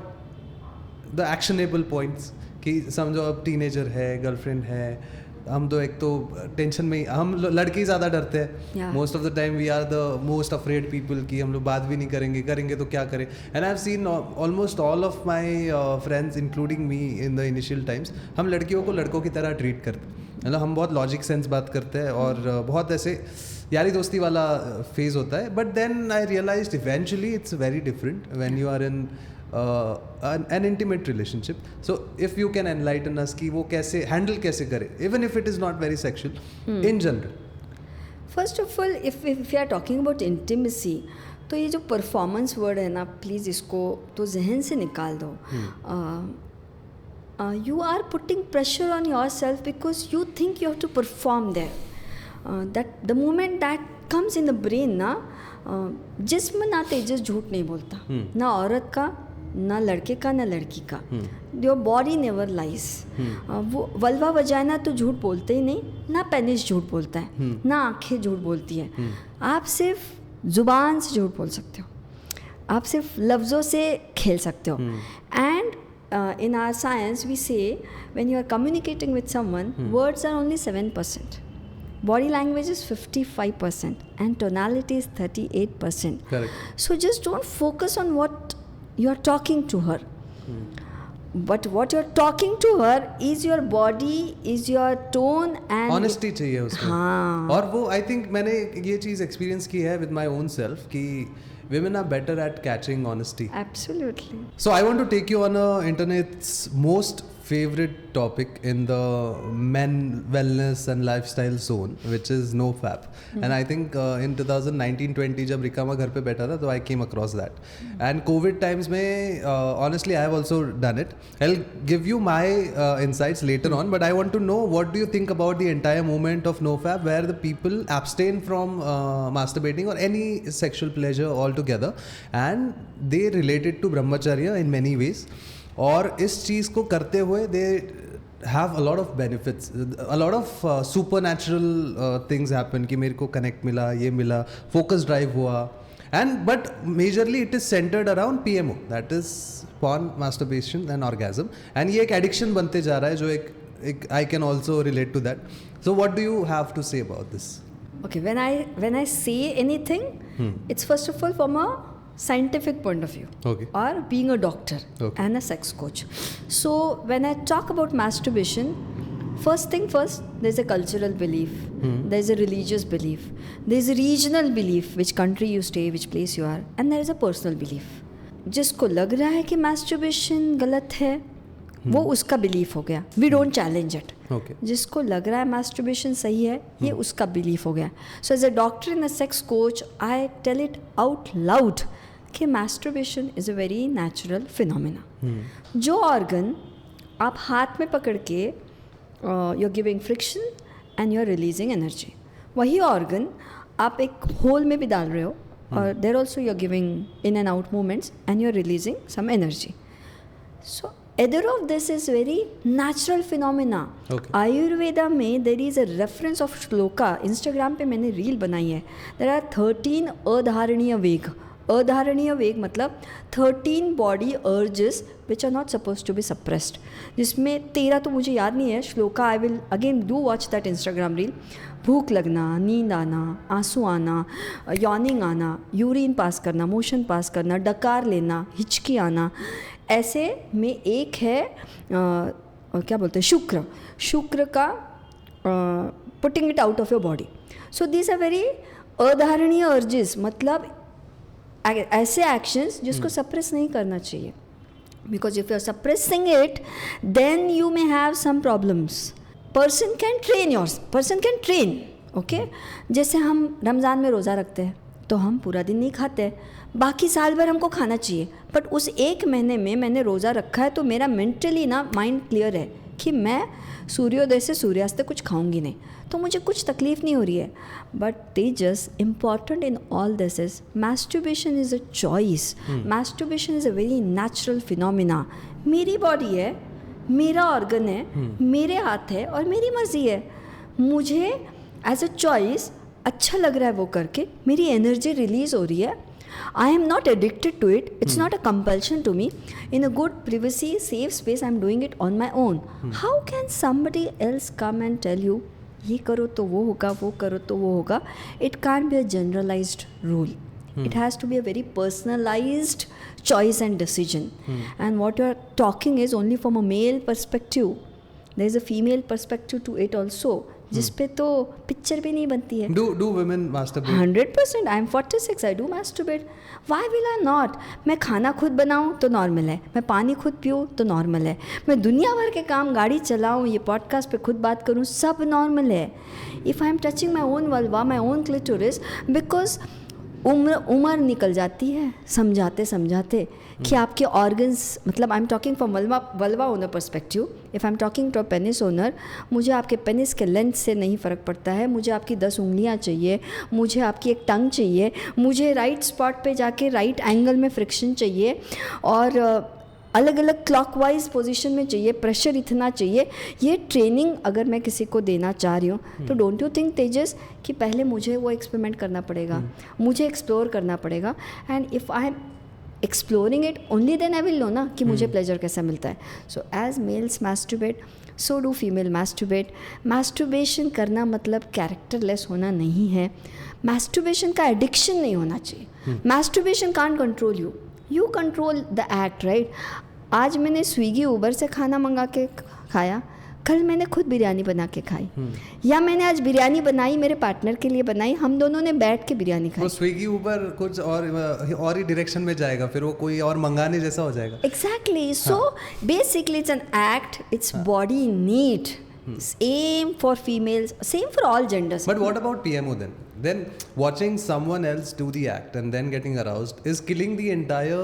द एक्शनेबल पॉइंट्स, कि समझो अब टीनेजर है, गर्लफ्रेंड है, हम तो एक तो टेंशन में ही, हम लड़के ही ज़्यादा डरते हैं. Yeah. Most of the time we are the most afraid people कि हम लोग बात भी नहीं करेंगे, करेंगे तो क्या करें. And I have seen almost all of my friends including me in the initial times, हम लड़कियों को लड़कों की तरह ट्रीट करते हैं. मतलब हम बहुत लॉजिक सेंस बात करते हैं और बहुत ऐसे यारी दोस्ती वाला फेज होता है. But then I realised eventually it's very different when you are in an intimate relationship. So if you can enlighten us कि वो कैसे handle कैसे करे, even if it is not very sexual, in general. First of all if you are talking about intimacy, तो ये जो performance word है ना, प्लीज़ इसको तो जहन से निकाल दो. You are putting pressure on your self because you think you have to perform there. That the moment that comes in the brain ना, जिस्म ना तेजस झूठ नहीं बोलता, ना औरत का, ना लड़के का, ना लड़की का. Your body never lies. वो वल्वा वजाइना तो झूठ बोलते ही नहीं, ना पेनिस झूठ बोलता है, ना आंखें झूठ बोलती हैं. आप सिर्फ ज़ुबान से झूठ बोल सकते हो, आप सिर्फ लफ्ज़ों से खेल सकते हो. And in our science we say when you are communicating with someone, words are only 7%, body language is 55%, and tonality is 38%. Correct. So just don't focus on what you are talking to her, but what you're talking to her is your body, is your tone and honesty चाहिए उसमें. हाँ. और वो I think मैंने ये चीज़ experience की है with my own self कि women are better at catching honesty. Absolutely. So I want to take you on internet's most favorite topic in the men wellness and lifestyle zone, which is NoFap. And I think in 2019-20 जब रिकामा घर पे बैठा था तो I came across that. And COVID times में honestly I have also done it. I'll give you my insights later on, but I want to know what do you think about the entire movement of NoFap, where the people abstain from masturbating or any sexual pleasure altogether, and they relate it to brahmacharya in many ways. और इस चीज़ को करते हुए they have a lot of benefits, a lot of supernatural things happen कि मेरे को connect मिला, ये मिला, फोकस ड्राइव हुआ. And but majorly it is centred around PMO, that is porn, masturbation and orgasm. And ये एक एडिक्शन बनते जा रहा है जो एक I can also relate to that. So what do you have to say about this? Okay, when I say anything, it's first of all from a scientific point of view, Okay. or being a doctor Okay. and a sex coach. So when I talk about masturbation, first thing first, there's a cultural belief, there's a religious belief, there's a regional belief, which country you stay, which place you are, and there is a personal belief. जिसको लग रहा है कि masturbation गलत है, वो उसका belief हो गया. We don't challenge it. जिसको लग रहा है masturbation सही है, ये उसका बिलीफ हो गया. So as a doctor and a sex coach, I tell it out loud कि masturbation is a very natural phenomena. जो ऑर्गन आप हाथ में पकड़ के you are giving friction and you are releasing energy, वही ऑर्गन आप एक होल में भी डाल रहे हो और there also you are giving in and out movements and you are releasing some energy. So either of this is very natural phenomena. Okay. Ayurveda में there is a reference of shloka. Instagram पे मैंने reel बनाई है. There are 13 अधारणीय वेग. अधारणीय वेग मतलब 13 body urges which are not supposed to be suppressed. जिसमें 13 तो मुझे याद नहीं है. Shloka I will again do watch that Instagram reel. भूख लगना, नींद आना, आंसू आना, यॉर्निंग आना, यूरिन पास करना, मोशन पास करना, डकार लेना, हिचकी आना. ऐसे में एक है क्या बोलते हैं, शुक्र का putting it out of your body. So this are very अधारणीय अर्जेस, मतलब ऐसे एक्शंस जिसको सप्रेस नहीं करना चाहिए. Because if you are suppressing it then you may have some problems. Person can train. Okay, जैसे हम रमज़ान में रोज़ा रखते हैं तो हम पूरा दिन नहीं खाते, बाकी साल भर हमको खाना चाहिए, बट उस एक महीने में मैंने रोज़ा रखा है तो मेरा मेंटली ना माइंड क्लियर है कि मैं सूर्योदय से सूर्यास्त तक कुछ खाऊंगी नहीं, तो मुझे कुछ तकलीफ़ नहीं हो रही है. But Tejas, important in all this is masturbation is a choice. Masturbation is a very natural phenomena. मेरी बॉडी है, मेरा ऑर्गन है, मेरे हाथ है और मेरी मर्ज़ी है. मुझे एज अ चॉइस अच्छा लग रहा है वो करके, मेरी एनर्जी रिलीज़ हो रही है. I am not addicted to it. It's not a compulsion to me. In a good privacy, safe space, I'm doing it on my own. How can somebody else come and tell you, ये करो तो वो होगा, वो करो तो वो होगा? It can't be a generalized rule. It has to be a very personalized choice and decision. And what you're talking is only from a male perspective. There is a female perspective to it also. जिस पे तो picture भी नहीं बनती है. Do women masturbate? 100%. I am 46. I do masturbate. Why will I not? मैं खाना खुद बनाऊँ तो नॉर्मल है, मैं पानी खुद पीऊँ तो नॉर्मल है, मैं दुनिया भर के काम, गाड़ी चलाऊँ, ये पॉडकास्ट पे खुद बात करूँ, सब नॉर्मल है. If I am touching my own vulva, my own clitoris, because उम्र निकल जाती है समझाते समझाते कि आपके ऑर्गन्स, मतलब I am talking from vulva owner perspective. If I am talking to a penis owner, मुझे आपके पेनिस के लेंथ से नहीं फ़र्क पड़ता है, मुझे आपकी 10 उंगलियां चाहिए, मुझे आपकी एक टंग चाहिए, मुझे राइट स्पॉट पे जाके राइट एंगल में फ्रिक्शन चाहिए, और अलग अलग क्लॉकवाइज पोजीशन में चाहिए, प्रेशर इतना चाहिए. ये ट्रेनिंग अगर मैं किसी को देना चाह रही हूँ तो डोंट यू थिंक तेजस कि पहले मुझे वो एक्सपेरिमेंट करना पड़ेगा, मुझे एक्सप्लोर करना पड़ेगा. And if I am exploring it only then I will know ना कि मुझे प्लेजर कैसा मिलता है. So as males masturbate, so do female masturbate. Masturbation करना मतलब कैरेक्टरलेस होना नहीं है. मैस्टरबेशन का एडिक्शन नहीं होना चाहिए. Masturbation can't control you, you control the act, right. आज मैंने स्विगी उबर से खाना मंगा के खाया, कल मैंने खुद बिरयानी बना के खाई, या मैंने आज बिरयानी बनाई, मेरे पार्टनर के लिए बनाई, हम दोनों ने बैठ के बिरयानी खाई. वो स्विगी उबर कुछ और ही डायरेक्शन में जाएगा, फिर वो कोई और मंगाने जैसा हो जाएगा. Exactly. So basically it's an act, its body need. Same for females, same for all genders. But what about PMO then? Then watching someone else do the act and then getting aroused is killing the entire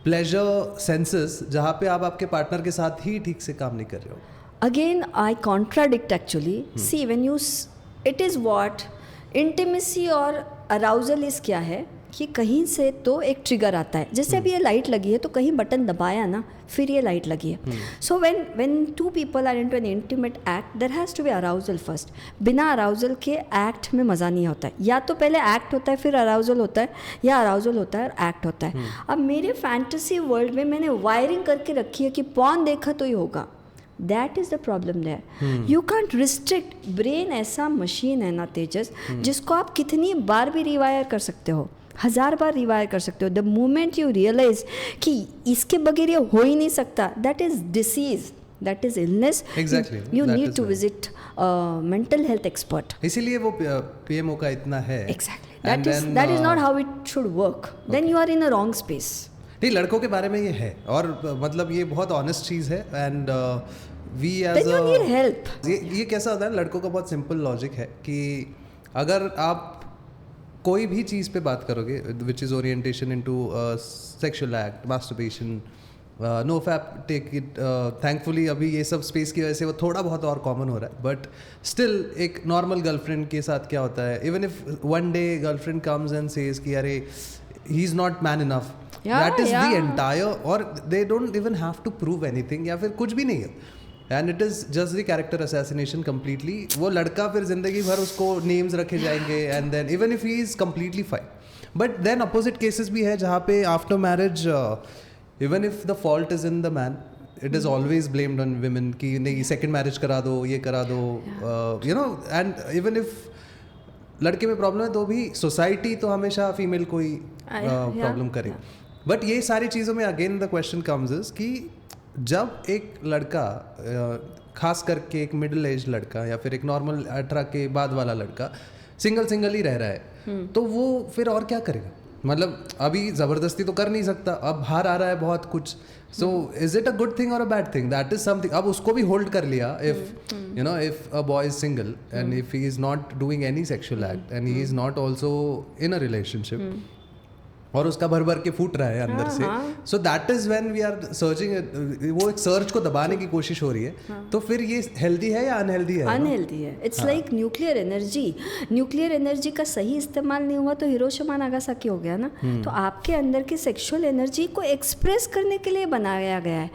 pleasure senses, जहाँ पे आप आपके partner के साथ ही ठीक से काम नहीं कर रहे हो. Again, I contradict actually. See, when you, it is what intimacy और arousal is क्या है कि कहीं से तो एक ट्रिगर आता है. जैसे अभी ये लाइट लगी है तो कहीं बटन दबाया ना, फिर ये लाइट लगी है. So when two people are into an intimate act, there has to be arousal first. बिना अराउजल के एक्ट में मज़ा नहीं होता है. या तो पहले एक्ट होता है फिर अराउजल होता है, या अराउजल होता है और एक्ट होता है. अब मेरे फैंटेसी वर्ल्ड में मैंने वायरिंग करके रखी है कि पॉर्न देखा तो ये होगा. That is the problem there. You can't restrict. Brain ऐसा मशीन है ना तेजस, जिसको आप कितनी बार भी रिवायर कर सकते हो, 1000 बार रिवायर कर सकते हो. द मोमेंट यू रियलाइज कि इसके बगैर ये हो ही नहीं सकता, that is disease, that is illness. You need to visit mental health expert. इसीलिए वो पीएमओ का इतना है. Exactly. That is not how it should work. Then you are in a wrong space. नहीं, लड़कों के बारे में ये है, और मतलब ये बहुत ऑनेस्ट चीज़ है. And we as then you need help. ये कैसा होता है, लड़कों का बहुत सिंपल लॉजिक है कि अगर आप कोई भी चीज़ पे बात करोगे which is orientation into sexual act, masturbation, no fap, take it, thankfully अभी ये सब स्पेस की वजह से वो थोड़ा बहुत और कॉमन हो रहा है. बट स्टिल एक नॉर्मल गर्लफ्रेंड के साथ क्या होता है, even if one day girlfriend comes and says कि अरे he is not man enough, that is the entire, और they don't even have to prove anything, या फिर कुछ भी नहीं है. And it is just the character assassination completely. वो लड़का फिर जिंदगी भर उसको नेम्स रखे जाएंगे, and then even if he is completely fine. But then opposite cases भी है जहाँ पे after marriage, even if the fault is in the man, it is always blamed on women कि नहीं सेकेंड मैरिज करा दो, ये करा दो, you know. And even if लड़के में प्रॉब्लम है तो भी सोसाइटी तो हमेशा फीमेल को ही प्रॉब्लम करे. बट ये सारी चीज़ों में again the question comes is कि जब एक लड़का, खास करके एक मिडिल एज लड़का या फिर एक नॉर्मल 18 के बाद वाला लड़का सिंगल ही रह रहा है, तो वो फिर और क्या करेगा. मतलब अभी ज़बरदस्ती तो कर नहीं सकता, अब बाहर आ रहा है बहुत कुछ. So is it a good thing और a bad thing? That is something. अब उसको भी होल्ड कर लिया. If you know, if a boy is single and if he is not doing any sexual act and he is not also in a relationship, और उसका भर के फूट रहा है अंदर से, so that is when we are searching. वो एक सर्च को दबाने की कोशिश हो रही है. तो फिर ये हेल्दी है या अनहेल्दी है? अनहेल्दी है. It's like nuclear energy. Nuclear energy का सही इस्तेमाल नहीं हुआ तो हिरोशिमा नागासाकी हो गया ना. तो आपके अंदर की सेक्सुअल एनर्जी को एक्सप्रेस करने के लिए बनाया गया है.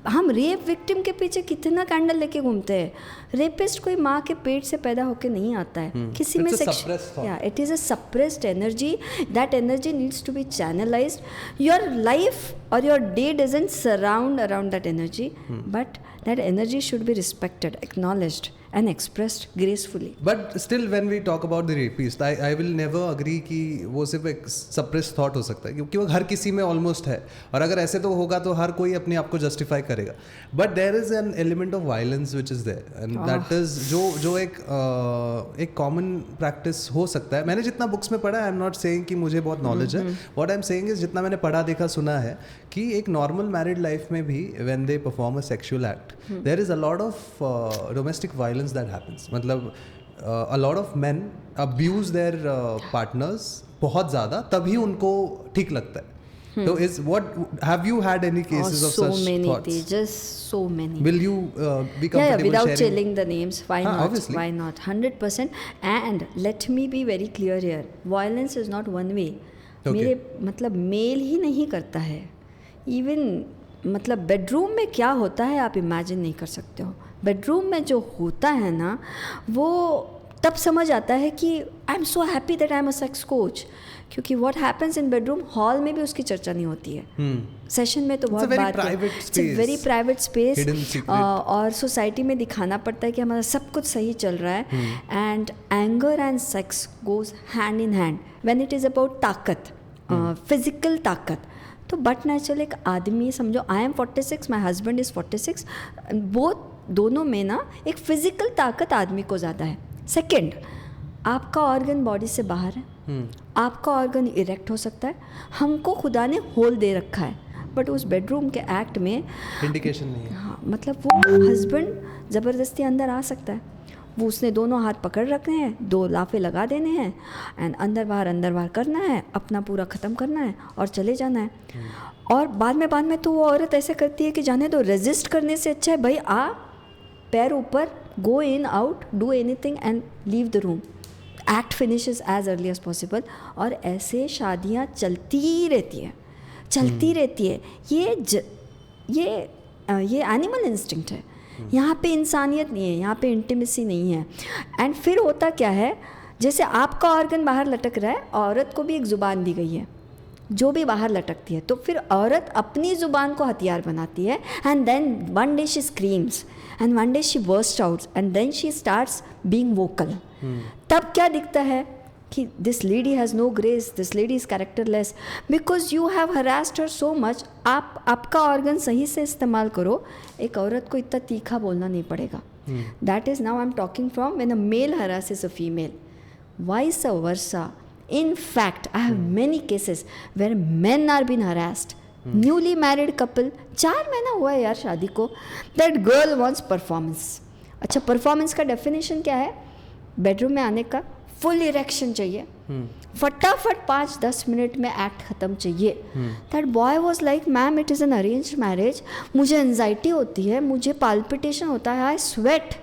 हम रेप विक्टिम के पीछे कितना कैंडल लेके घूमते हैं. रेपिस्ट कोई माँ के पेट से पैदा होके नहीं आता है. किसी में it is a suppressed energy. That energy needs to be channelised. Your life or your day doesn't surround around that energy, but that energy should be respected, acknowledged and expressed gracefully. But still when we talk about the rapist, I will never agree कि वो सिर्फ एक suppressed thought हो सकता है, क्योंकि वो हर किसी में almost है, और अगर ऐसे तो होगा तो हर कोई अपने आप को justify करेगा. But there is an element of violence which is there, and that is जो एक common practice हो सकता है. मैंने जितना books में पढ़ा, I am not saying कि मुझे बहुत knowledge है. What I am saying is जितना मैंने पढ़ा देखा सुना है कि एक नॉर्मल मैरिड लाइफ में भी when they perform a sexual act there is a lot of domestic violence that happens. मतलब a lot of men abuse their partners बहुत ज़्यादा, तभी उनको ठीक लगता है. So is what have you had any cases of such thoughts? So many. Will you be comfortable without sharing? telling the names? Why not? Obviously. Why not? 100%. And let me be very clear here. Violence is not one way. Okay. मेरे मतलब mail ही नहीं करता है. Even मतलब bedroom में क्या होता है आप इमेजिन नहीं कर सकते हो. बेडरूम में जो होता है ना, वो तब समझ आता है कि I am so happy that I am a sex coach. क्योंकि what happens in bedroom, hall में भी उसकी चर्चा नहीं होती है. सेशन में तो बहुत बात है. It's very private space. और सोसाइटी में दिखाना पड़ता है कि हमारा सब कुछ सही चल रहा है. And anger and sex goes hand in hand when it is about ताकत, फिजिकल ताकत. तो बट नेचुरल एक आदमी, समझो I am 46, my husband is 46, वो दोनों में ना एक फिजिकल ताकत आदमी को ज़्यादा है. सेकेंड, आपका ऑर्गन बॉडी से बाहर है. आपका ऑर्गन इरेक्ट हो सकता है. हमको खुदा ने होल दे रखा है, बट उस बेडरूम के एक्ट में इंडिकेशन नहीं है. हाँ, मतलब वो हस्बैंड ज़बरदस्ती अंदर आ सकता है. वो उसने दोनों हाथ पकड़ रखने हैं, 2 लाफे लगा देने हैं, एंड अंदर बाहर करना है, अपना पूरा ख़त्म करना है और चले जाना है. और बाद में तो वो औरत ऐसे करती है कि जाने दो, रेजिस्ट करने से अच्छा है भाई आ, पैर ऊपर, go in out, do anything and leave the room. Act finishes as early as possible. और ऐसे शादियाँ चलती रहती है. ये एनिमल इंस्टिंक्ट है. यहाँ पे इंसानियत नहीं है, यहाँ पे इंटीमेसी नहीं है. एंड फिर होता क्या है, जैसे आपका ऑर्गन बाहर लटक रहा है, औरत को भी एक ज़ुबान दी गई है जो भी बाहर लटकती है. तो फिर औरत अपनी ज़ुबान को हथियार बनाती है. And then one day she screams and one day she burst out and then she starts being vocal. तब क्या दिखता है कि this lady has no grace, this lady is characterless, because you have harassed her so much. आप आपका organ सही से इस्तेमाल करो, एक औरत को इतना तीखा बोलना नहीं पड़ेगा. That is now I am talking from when a male harasses a female. Vice versa. In fact, I have many cases where men are being harassed. Newly married couple, 4 महीना हुआ है यार शादी को. That girl wants performance. अच्छा, performance का definition क्या है? बेडरूम में आने का फुल इरेक्शन चाहिए, फटाफट 5-10 मिनट में एक्ट ख़त्म चाहिए. That boy was like, ma'am it is an arranged marriage, मुझे एनजाइटी होती है, मुझे पाल्पिटेशन होता है, I sweat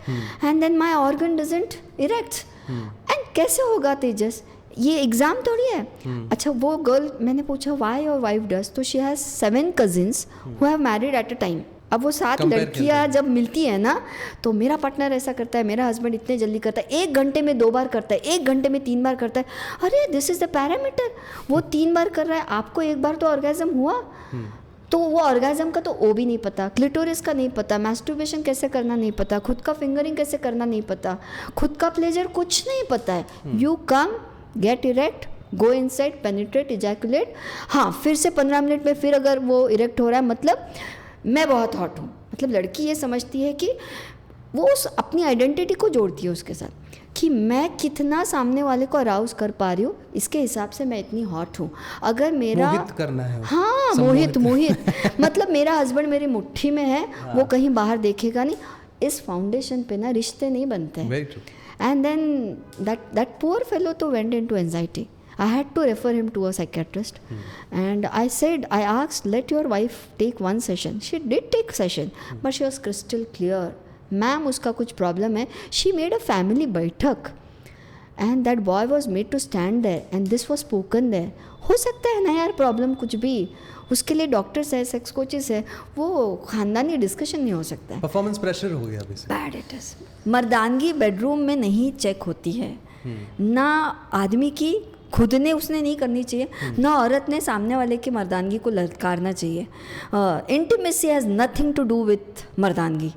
and then my organ doesn't erect. And कैसे होगा तेजस, ये एग्ज़ाम थोड़ी है. अच्छा, वो गर्ल, मैंने पूछा वाई योर वाइफ डज, तो she has 7 cousins who have married at a time. अब वो 7 लड़कियां जब मिलती है ना, तो मेरा पार्टनर ऐसा करता है, मेरा हस्बैंड इतने जल्दी करता है, 1 घंटे में 2 बार करता है, 1 घंटे में 3 बार करता है. अरे दिस इज़ द पैरामीटर. वो 3 बार कर रहा है, आपको 1 बार तो ऑर्गेज़म हुआ. तो वो ऑर्गेज़म का तो ओ भी नहीं पता, क्लिटोरिस का नहीं पता, मैस्टरबेशन कैसे करना नहीं पता, खुद का फिंगरिंग कैसे करना नहीं पता, खुद का प्लेजर कुछ नहीं पता है. You come, get erect, go inside, penetrate, ejaculate. हाँ, फिर से 15 मिनट में फिर अगर वो इरेक्ट हो रहा है, मतलब मैं बहुत हॉट हूँ. मतलब लड़की ये समझती है कि वो उस अपनी आइडेंटिटी को जोड़ती है उसके साथ, कि मैं कितना सामने वाले को अराउज कर पा रही हूँ, इसके हिसाब से मैं इतनी हॉट हूँ. अगर मेरा मोहित करना है, हाँ मोहित मतलब मेरा हस्बैंड मेरी मुट्ठी में है, वो कहीं बाहर देखेगा नहीं. इस फाउंडेशन पे ना रिश्ते नहीं बनते हैं. And then that poor fellow too went into anxiety. I had to refer him to a psychiatrist. And I asked, let your wife take 1 session. She did take session, but she was crystal clear. Ma'am, उसका कुछ problem है. She made a family बैठक. And that boy was made to stand there. And this was spoken there. हो सकता है ना यार problem कुछ भी, उसके लिए डॉक्टर्स है, सेक्स कोचेस है, वो खानदानी डिस्कशन नहीं हो सकता है। परफॉर्मेंस प्रेशर हो गया बेसिकली। Bad it is. मर्दानगी बेडरूम में नहीं चेक होती है, ना आदमी की खुद ने उसने नहीं करनी चाहिए, ना औरत ने सामने वाले की मर्दानगी को ललकारना चाहिए। Intimacy has nothing to do with मर्दानगी,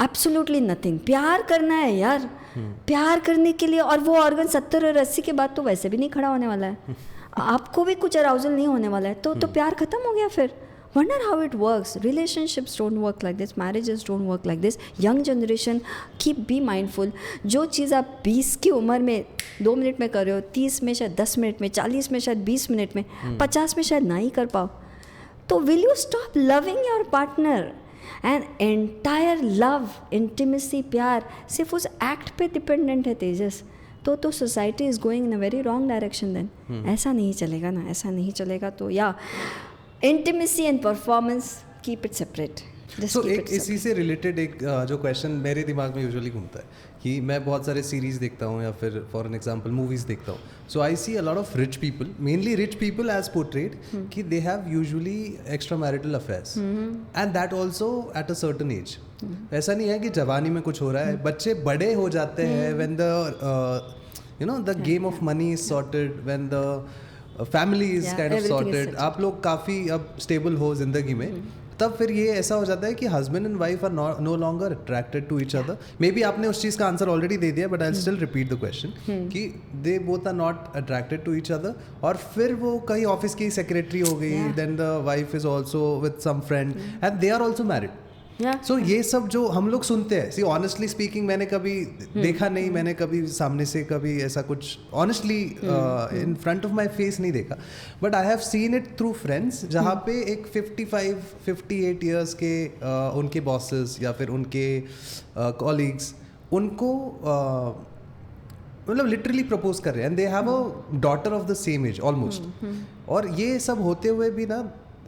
एब्सोल्युटली नथिंग। प्यार करना है यार, प्यार करने के लिए, और वो ऑर्गन 70 और 80 के बाद तो वैसे भी नहीं खड़ा होने वाला है, आपको भी कुछ अराउजल नहीं होने वाला है, तो प्यार खत्म हो गया फिर। Wonder how it works. Relationships don't work like this. Marriages don't work like this. Young generation, be mindful. जो चीज़ आप 20 की उम्र में 2 मिनट में कर रहे हो, 30 में शायद 10 मिनट में, 40 में शायद 20 मिनट में, 50 में शायद ना ही कर पाओ, तो will you stop loving your partner? And entire love, intimacy, प्यार सिर्फ उस एक्ट पे डिपेंडेंट है तेजस, तो society is going in a very wrong direction then. ऐसा नहीं चलेगा ना, ऐसा नहीं चलेगा। तो या intimacy and performance, keep it separate. So एक इसी से रिलेटेड एक जो क्वेश्चन मेरे दिमाग में यूजुअली घूमता है कि मैं बहुत सारे सीरीज़ देखता हूँ या फिर फॉर एन एग्जांपल मूवीज़ देखता हूँ, so I see a lot of rich people, mainly rich people as portrayed, कि they have usually extra marital affairs and that also at a certain age. ऐसा नहीं है कि जवानी में कुछ हो रहा है, बच्चे बड़े हो जाते हैं when the game of money is sorted, when the family is kind of sorted, आप लोग काफ़ी अब स्टेबल हो जिंदगी में, तब फिर ये ऐसा हो जाता है कि husband and wife are no longer attracted to each other. Maybe आपने उस चीज़ का आंसर ऑलरेडी दे दिया, but I still repeat the question कि they both are not attracted to each other, और फिर वो कहीं ऑफिस की सेक्रेटरी हो गई, then the wife is also with some friend and they are also married. So ये सब जो हम लोग सुनते हैं, सी ऑनेस्टली स्पीकिंग मैंने कभी देखा नहीं, मैंने कभी सामने से कभी ऐसा कुछ honestly in front of my face नहीं देखा, but I have seen it through friends, जहाँ पे एक 55-58 ईयर्स के उनके बॉसेस या फिर उनके कॉलीग्स उनको मतलब लिटरली प्रपोज कर रहे हैं, and they have a daughter of the same age almost, और ये सब होते हुए भी ना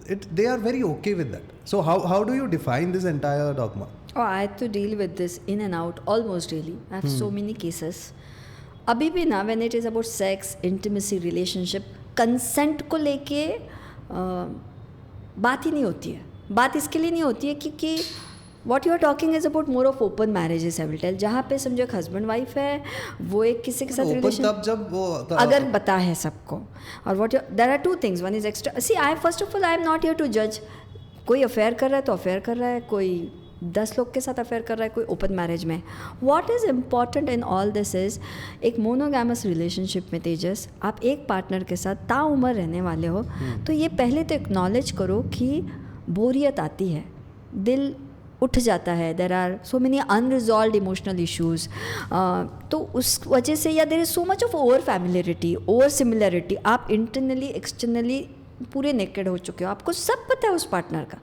they are very okay with that. So how do you define this entire dogma? Oh, I have to deal with this in and out almost daily. I have so many cases. अभी भी ना, when it is about sex, intimacy, relationship, consent को लेके बात ही नहीं होती है। बात इसके लिए नहीं होती है क्योंकि what you are talking is about more of open marriages, I will tell, जहाँ पे समझो एक हस्बैंड वाइफ है, वो एक किसी के साथ रिलेशन, तब जब वो अगर पता है सबको, और what there are 2 things, one is extra, see I first of all I am not here to जज, कोई अफेयर कर रहा है तो अफेयर कर रहा है, कोई 10 लोग के साथ अफेयर कर रहा है, कोई ओपन मैरिज में। What is important in all this is, एक मोनोगैमस रिलेशनशिप में तेजस, आप एक पार्टनर के साथ ताउम्र रहने वाले हो, तो ये पहले तो एक्नॉलेज करो कि बोरियत आती है, दिल उठ जाता है, there are so many unresolved emotional issues, तो उस वजह से, या there is so much of over familiarity, over similarity, आप इंटरनली एक्सटर्नली पूरे नेकेड हो चुके हो, आपको सब पता है उस पार्टनर का।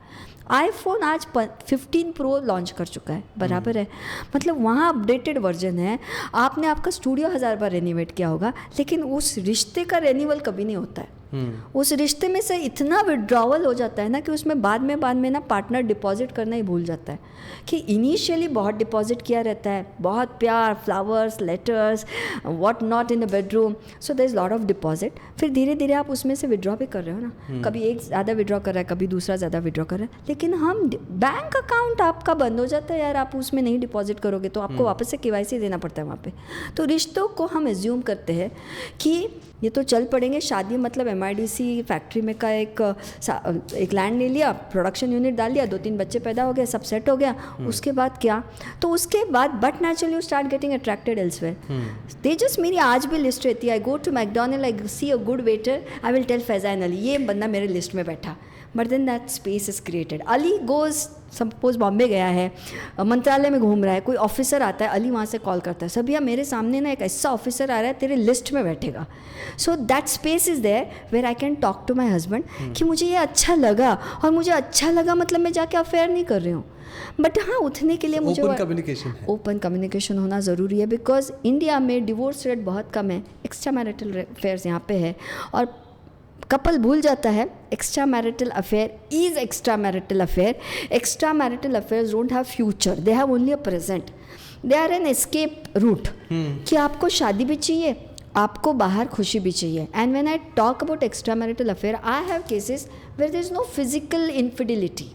आईफोन आज 15 प्रो लॉन्च कर चुका है, बराबर है, मतलब वहाँ अपडेटेड वर्जन है, आपने आपका स्टूडियो 1000 बार रेनोवेट किया होगा, लेकिन उस रिश्ते का रेन्यूअल कभी नहीं होता है। उस रिश्ते में से इतना विड्रॉवल हो जाता है ना कि उसमें बाद में ना पार्टनर डिपॉजिट करना ही भूल जाता है, कि इनिशियली बहुत डिपॉजिट किया रहता है, बहुत प्यार, flowers, letters, what not in the bedroom, so there is lot of deposit, फिर धीरे धीरे आप उसमें से विड्रॉ भी कर रहे हो ना, कभी एक ज़्यादा विड्रॉ कर रहा है, कभी दूसरा ज़्यादा विड्रॉ कर रहा है, लेकिन हम बैंक अकाउंट आपका बंद हो जाता है यार, आप उसमें नहीं डिपॉजिट करोगे तो आपको वापस से KYC देना पड़ता है वहाँ पे। तो रिश्तों को हम एज्यूम करते हैं कि ये तो चल पड़ेंगे, शादी मतलब MIDC फैक्ट्री में का एक लैंड ले लिया, प्रोडक्शन यूनिट डाल दिया, 2-3 बच्चे पैदा हो गए, सब सेट हो गया, उसके बाद क्या, तो उसके बाद but naturally you start getting attracted elsewhere. Tejas मेरी आज भी लिस्ट रहती है, I go to McDonald, I see a good waiter, I will tell Faizan Ali, ये बंदा मेरे लिस्ट में बैठा, but then that space is created. Ali goes, suppose Bombay गया है, मंत्रालय में घूम रहा है, कोई ऑफिसर आता है, अली वहाँ से कॉल करता है, सब भैया मेरे सामने ना एक ऐसा ऑफिसर आ रहा है, तेरे लिस्ट में बैठेगा। So that space is there where I can talk to my husband कि मुझे ये अच्छा लगा, और मुझे अच्छा लगा मतलब मैं जाके अफेयर नहीं कर रही हूँ, बट हाँ उठने के लिए मुझे ओपन कम्युनिकेशन होना ज़रूरी है, बिकॉज इंडिया में डिवोर्स रेट बहुत कम है, एक्स्ट्रा मैरिटल अफेयर्स यहाँ पे है, और कपल भूल जाता है extra marital affair is extra marital affair. Extra marital affairs don't have future, they have only a present, they are an escape route, कि आपको शादी भी चाहिए, आपको बाहर खुशी भी चाहिए. And when I talk about extra marital affair, I have cases where there is no physical infidelity.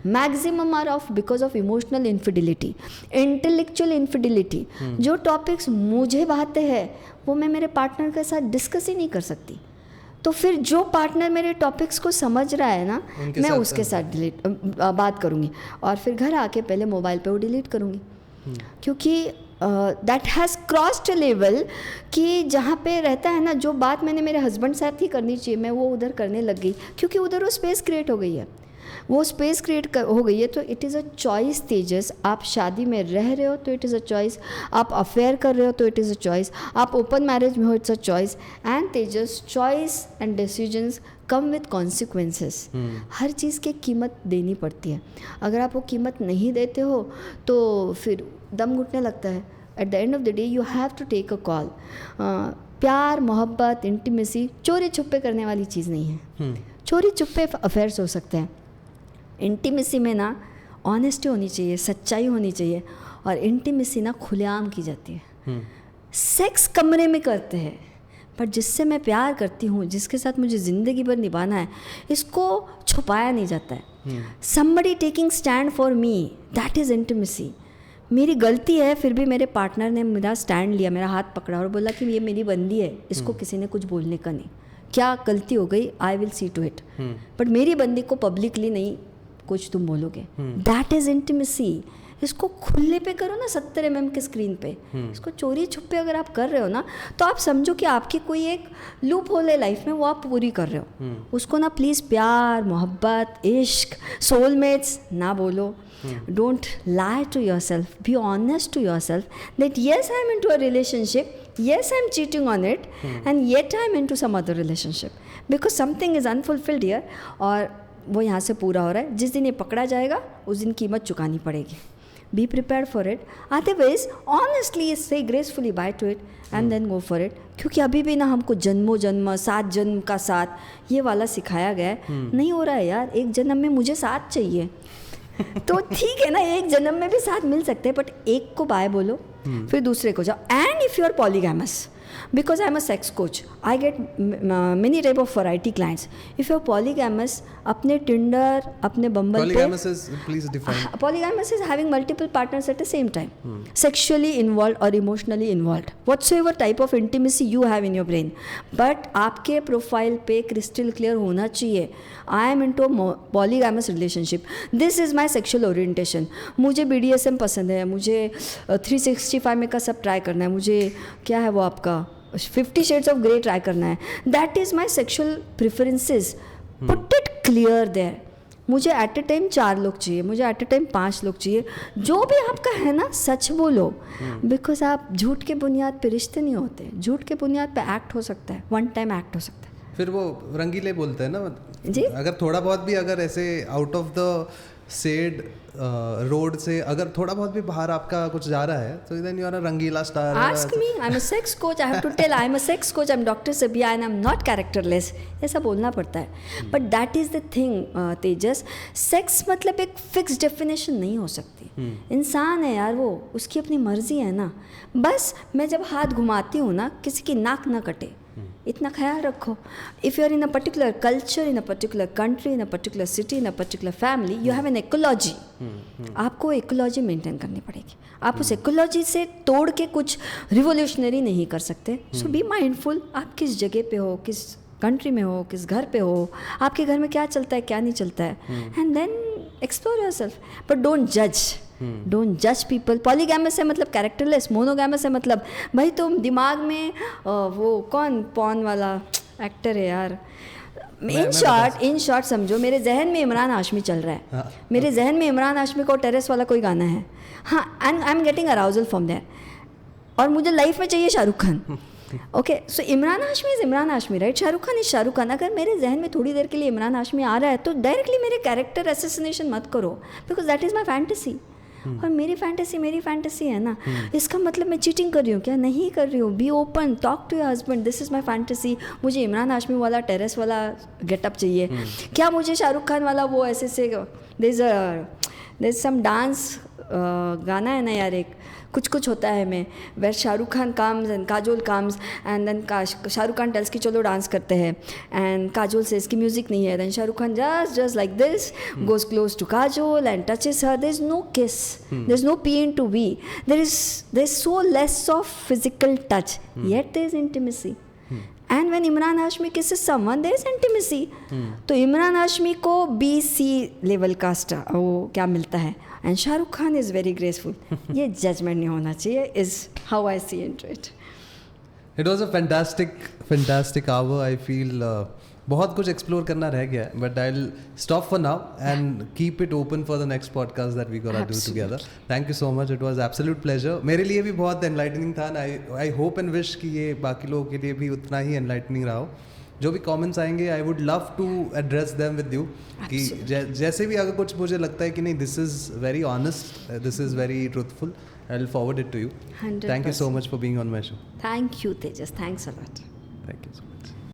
Maximum are of because of emotional infidelity, intellectual infidelity. जो टॉपिक्स मुझे भाते हैं वो मैं मेरे पार्टनर के साथ डिस्कस ही नहीं कर सकती. तो फिर जो पार्टनर मेरे टॉपिक्स को समझ रहा है ना, मैं उसके साथ बात करूँगी. और फिर घर आके पहले मोबाइल पे वो डिलीट करूँगी. क्योंकि दैट हैज़ क्रॉस्ड लेवल कि जहाँ पे रहता है ना, जो बात मैंने मेरे हस्बैंड साथ ही करनी चाहिए मैं वो उधर करने लग गई, क्योंकि उधर वो स्पेस क्रिएट हो गई है. वो स्पेस क्रिएट हो गई है. तो it is a choice Tejas. आप शादी में रह रहे हो तो इट इज़ अ चॉइस, आप अफेयर कर रहे हो तो इट इज़ अ चॉइस, आप ओपन मैरिज में हो it's a choice. And Tejas, choice and decisions come with consequences. हर चीज़ की कीमत देनी पड़ती है. अगर आप वो कीमत नहीं देते हो तो फिर दम घुटने लगता है. At the end of the day you have to take a call. प्यार, मोहब्बत, इंटीमेसी चोरी छुपे करने वाली चीज़ नहीं है. चोरी छुपे अफेयर्स हो सकते हैं. इंटीमेसी में ना ऑनेस्टी होनी चाहिए, सच्चाई होनी चाहिए. और इंटीमेसी ना खुलेआम की जाती है. सेक्स कमरे में करते हैं, पर जिससे मैं प्यार करती हूँ, जिसके साथ मुझे ज़िंदगी भर निभाना है, इसको छुपाया नहीं जाता है. Somebody taking stand for me, that is intimacy. मेरी गलती है फिर भी मेरे पार्टनर ने मेरा स्टैंड लिया, मेरा हाथ पकड़ा और बोला कि ये मेरी बंदी है, इसको किसी ने कुछ बोलने का नहीं. क्या गलती हो गई, I will see to it. But मेरी बंदी को पब्लिकली नहीं कुछ तुम बोलोगे. That is intimacy. इसको खुले पे करो ना 70 mm के स्क्रीन पे. इसको चोरी छुपे अगर आप कर रहे हो ना, तो आप समझो कि आपकी कोई एक लूप होल है लाइफ में, वो आप पूरी कर रहे हो. उसको ना प्लीज़ प्यार, मोहब्बत, इश्क, सोलमेट्स ना बोलो. Don't lie to yourself. Be honest to yourself that yes, I'm into a relationship. Yes, I'm cheating on it. And yet I'm into some other relationship. Because something is unfulfilled here. और वो यहाँ से पूरा हो रहा है. जिस दिन ये पकड़ा जाएगा उस दिन कीमत चुकानी पड़ेगी. Be prepared for it. Otherwise, honestly say gracefully bye to it and then go for it. क्योंकि अभी भी ना हमको जन्मों जन्म, 7 जन्म का साथ ये वाला सिखाया गया है. नहीं हो रहा है यार. एक जन्म में मुझे साथ चाहिए. तो ठीक है ना, एक जन्म में भी साथ मिल सकते हैं, बट एक को बाय बोलो, फिर दूसरे को जाओ. And if you are polygamous, because I'm a sex coach, I get many type of variety clients. If you're polygamous, अपने Tinder, अपने Bumble polygamous is, please define. Polygamous is having multiple partners at the same time, sexually involved or emotionally involved, whatsoever type of intimacy you have in your brain. But आपके profile पे crystal clear होना चाहिए, I am into a polygamous relationship. This is my sexual orientation. मुझे BDSM पसंद है, मुझे 365 में का सब ट्राई करना है, मुझे क्या है वो आपका 50 Shades of Grey ट्राई करना है. That is my sexual preferences. Put it clear there. मुझे एट ए टाइम 4 लोग चाहिए, मुझे एट ए टाइम 5 लोग चाहिए. जो भी आपका है ना, सच बोलो. बिकॉज आप झूठ के बुनियाद पे रिश्ते नहीं होते. झूठ के बुनियाद पे एक्ट हो सकता है, वन टाइम एक्ट हो सकता है. फिर वो रंगीले बोलते हैं ना जी. अगर थोड़ा बहुत भी अगर ऐसे out of the said road से अगर थोड़ा बहुत भी बाहर आपका कुछ जा रहा है, तो then you are a rangila star. Ask me, I am a sex coach, I have to tell I am a sex coach, I am doctor Sabia and I am not characterless. ऐसा बोलना पड़ता है. But that is the thing Tejas. Sex मतलब एक fix definition नहीं हो सकती. इंसान है यार, वो उसकी अपनी मर्जी है ना. बस मैं जब हाथ घुमाती हूँ ना, किसी की नाक ना कटे, इतना ख्याल रखो. If you are in a particular culture, in a particular country, in a particular city, in a particular family, you have an ecology. आपको इकोलॉजी मेंटेन करनी पड़ेगी. आप उस इकोलॉजी से तोड़ के कुछ रिवोल्यूशनरी नहीं कर सकते. सो बी माइंडफुल. आप किस जगह पे हो, किस कंट्री में हो, किस घर पे हो, आपके घर में क्या चलता है, क्या नहीं चलता है. And then explore yourself, but don't जज. डोंट जज पीपल. पॉलीगैमस है मतलब कैरेक्टरलेस. मोनोगैमस है मतलब भाई तुम दिमाग में वो कौन पॉन वाला एक्टर है यार. इन शॉर्ट समझो, मेरे जहन में इमरान हाशमी चल रहा है. मेरे जहन में इमरान हाशमी को टेरेस वाला कोई गाना है. हाँ, and I am getting arousal from there. और मुझे लाइफ में चाहिए Shahrukh Khan. Okay, so Imran Hashmi is Imran Hashmi, right. Shahrukh Khan is Shahrukh Khan. अगर मेरे जहन में थोड़ी देर के लिए इमरान हाशमी आ रहा है तो डायरेक्टली मेरे कैरेक्टर असैसिनेशन मत करो, because that is my fantasy. और मेरी फैंटेसी है ना. इसका मतलब मैं चीटिंग कर रही हूँ क्या? नहीं कर रही हूँ. Be open, talk to your husband, this is my fantasy. मुझे इमरान हाशमी वाला टेरेस वाला गेटअप चाहिए क्या? मुझे शाहरुख खान वाला वो ऐसे से देयर इज सम डांस गाना है ना यार, एक कुछ कुछ होता है में, where Shahrukh Khan comes and Kajol comes and then Shahrukh Khan tells कि चलो डांस करते हैं, एंड काजोल से इसकी म्यूजिक नहीं है, then Shahrukh Khan just like this goes close to Kajol and touches her, there is no kiss, there is no P in to V, there is so less of physical touch, yet there is intimacy. And when Imran Hashmi kisses someone there is intimacy. तो इमरान हाशमी को BC level का वो क्या मिलता है, and Shahrukh Khan is very graceful. ये judgement नहीं होना चाहिए, is how I see into it. It was a fantastic hour. I feel बहुत कुछ एक्सप्लोर करना रह गया है, but I will stop for now and keep it open for the next podcast that we gonna do together. Thank you so much, it was absolute pleasure. मेरे लिए भी बहुत एनलाइटनिंग था, आई होप एंड विश कि ये बाकी लोगों के लिए भी उतना ही एनलाइटनिंग रहा हो. जो भी कमेंट्स आएंगे I would love to address them with you, कि जैसे भी अगर कुछ मुझे लगता है कि नहीं this is very honest, this is very truthful, I will forward it to you. Thank you so much for being on my show. Thank you, Tejas. Thanks a lot. Thank you so much.